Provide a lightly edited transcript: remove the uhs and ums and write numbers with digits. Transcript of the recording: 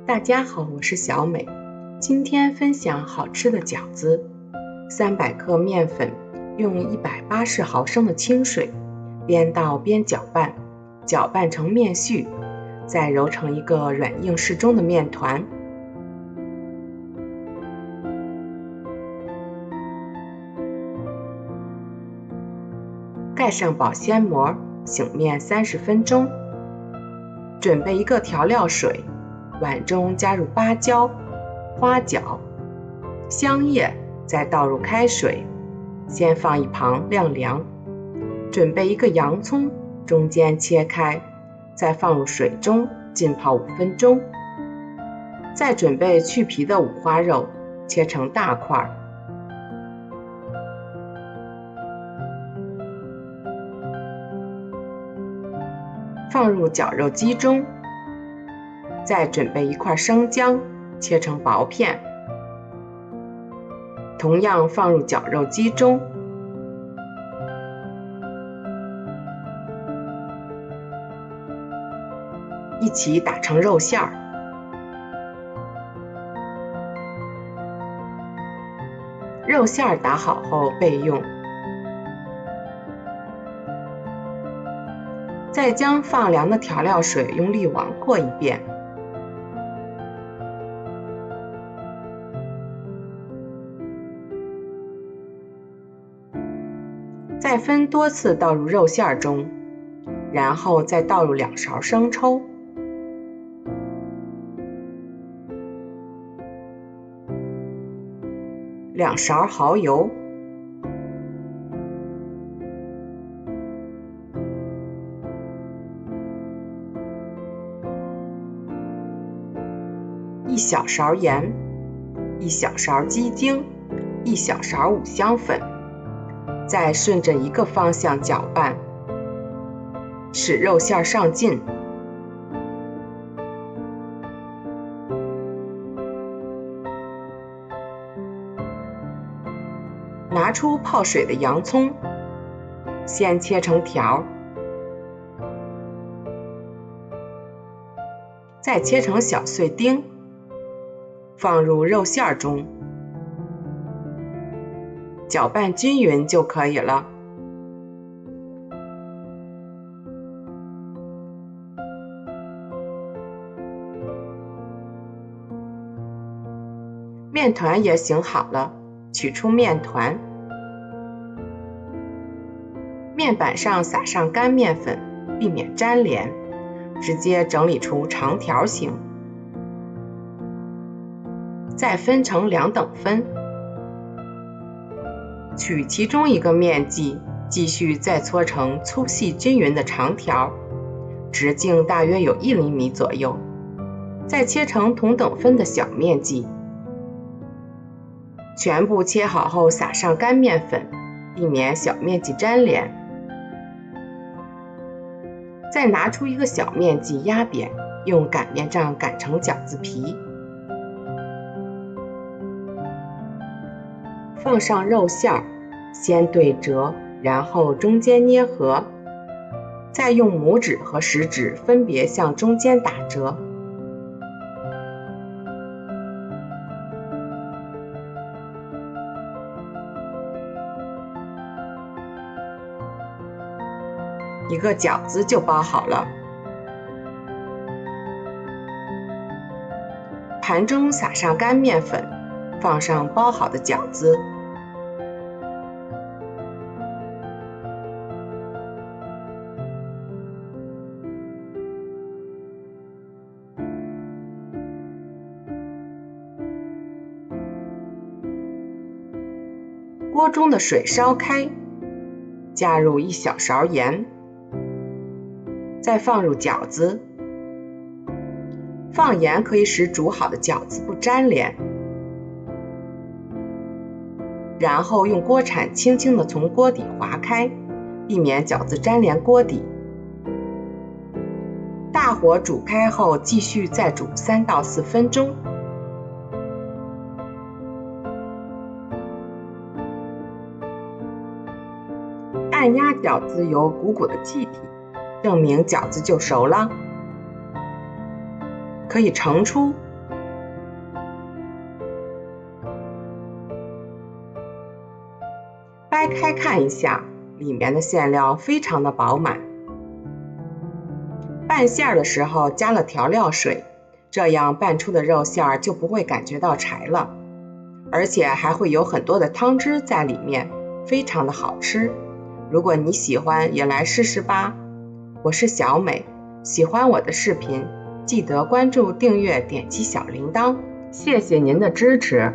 大家好，我是小美。今天分享好吃的饺子。300克面粉，用180毫升的清水边倒边搅拌，搅拌成面絮，再揉成一个软硬适中的面团。盖上保鲜膜，醒面30分钟。准备一个调料水，碗中加入八角、花椒、香叶，再倒入开水，先放一旁晾凉。准备一个洋葱，中间切开，再放入水中浸泡5分钟。再准备去皮的五花肉，切成大块。放入绞肉机中，再准备一块生姜，切成薄片，同样放入绞肉机中，一起打成肉馅儿。肉馅儿打好后备用。再将放凉的调料水用滤网过一遍，再分多次倒入肉馅中，然后再倒入2勺生抽，2勺蚝油，1小勺盐，1小勺鸡精，1小勺五香粉，再顺着一个方向搅拌，使肉馅上劲。拿出泡水的洋葱，先切成条，再切成小碎丁，放入肉馅中，搅拌均匀就可以了。面团也醒好了，取出面团，面板上撒上干面粉，避免粘连，直接整理出长条形。再分成2等分，取其中一个面剂，继续再搓成粗细均匀的长条，直径大约有1厘米左右，再切成同等分的小面剂。全部切好后撒上干面粉，避免小面剂粘连。再拿出一个小面剂压扁，用擀面杖擀成饺子皮。放上肉馅，先对折，然后中间捏合，再用拇指和食指分别向中间打折。一个饺子就包好了。盘中撒上干面粉，放上包好的饺子。锅中的水烧开，加入1小勺盐，再放入饺子。放盐可以使煮好的饺子不粘连。然后用锅铲轻轻地从锅底划开，避免饺子粘连锅底。大火煮开后，继续再煮3到4分钟。按压饺子有鼓鼓的气体，证明饺子就熟了。可以盛出，掰开看一下，里面的馅料非常的饱满。拌馅的时候加了调料水，这样拌出的肉馅就不会感觉到柴了，而且还会有很多的汤汁在里面，非常的好吃。如果你喜欢，也来试试吧。我是小美，喜欢我的视频，记得关注、订阅、点击小铃铛，谢谢您的支持。